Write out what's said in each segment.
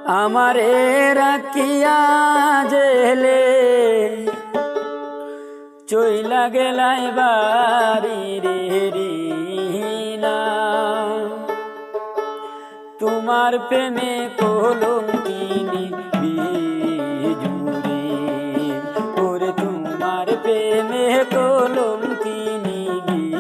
আমারে রাখিয়া জেলে চইলা গেলাই বাড়ি রে রিনা, তোমার প্রেমে কলঙ্কিনী বিজুরে, ওরে তোমার প্রেমে কলঙ্কিনী বিজুরে।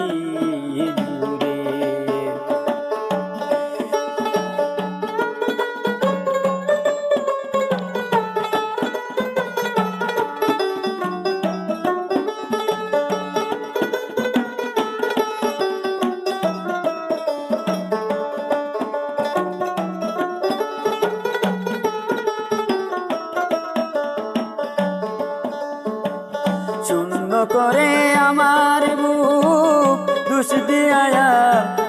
শূন্য করে আমার বুক দুষ দিয়া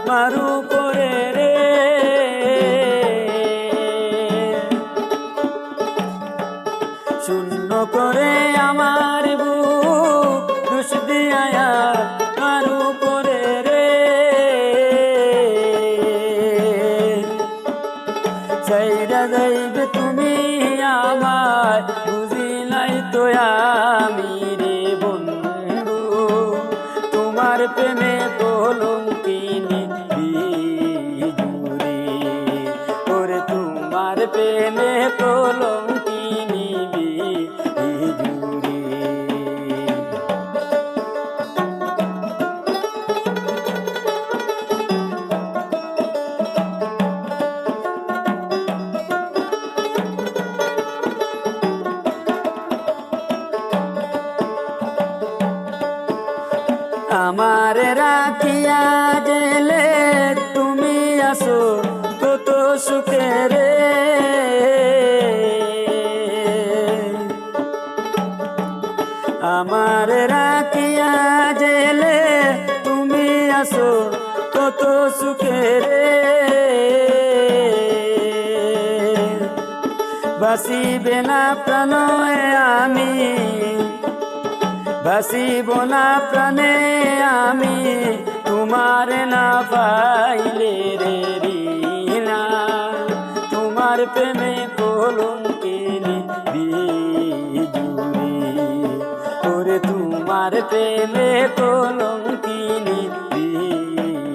মারু করে রে, শূন্য করে আমার বুক দুষ দিয়া মারু করে রে, চাইরা যাইবে তুমি আমার বুঝিলাই তো আমি রে বন্ধু, তোমার প্রেমে কলঙ্কিনী বিজুরে, ওরে তোমার প্রেমে কলঙ্কিনী বিজুরে। আমার রাখিয়া গেলে তুমি আসো কত সুখে রে, আমার রাখিয়া গেলে তুমি আসো কত সুখে রে, বাসিবে না প্রাণ আমি, বাসিব না প্রাণে আমি তোমার না পাইলে রে রিনা, তোমার প্রেমে কলঙ্কিনী বিজুরে, ওরে তোমার প্রেমে কলঙ্কিনী বিজুরে।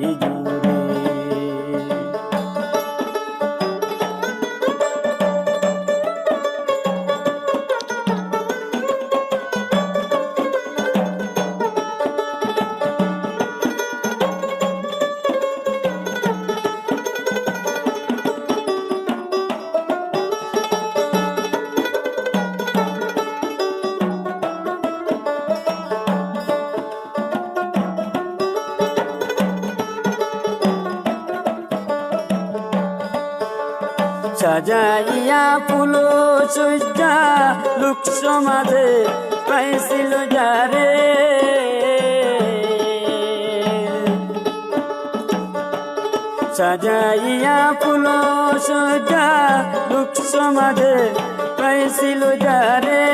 সাজাইয়া ফুল সজ্জা লোক সমাজে পাইছিল যারে, সাজাইয়া ফুল সজ্জা লোক সমাজে পাইছিল যারে,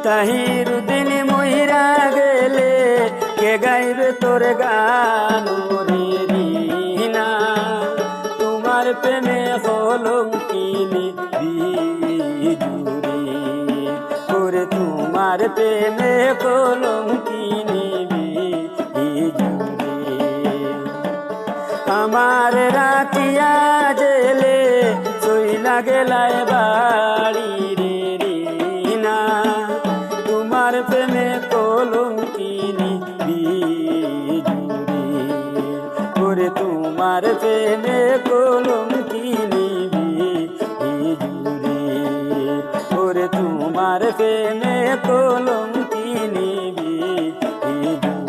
তাহিরুদ্দিন মহিরা গেলে কে গাইবে তোর গান রে রিনা, তোমার প্রেমে কলঙ্কিনী বিজুরে, ওরে তোমার প্রেমে কলঙ্কিনী বিজুরে। আমার রাখিয়া জেলে চইলা গেলাই বাড়ি রে রিনা, তোমার প্রেমে কলঙ্কিনী বিজুরে, ওরে তোমার প্রেমে কলঙ্কিনী বিজুরে, ওরে তোমার প্রেমে কলঙ্কিনী বিজুরে।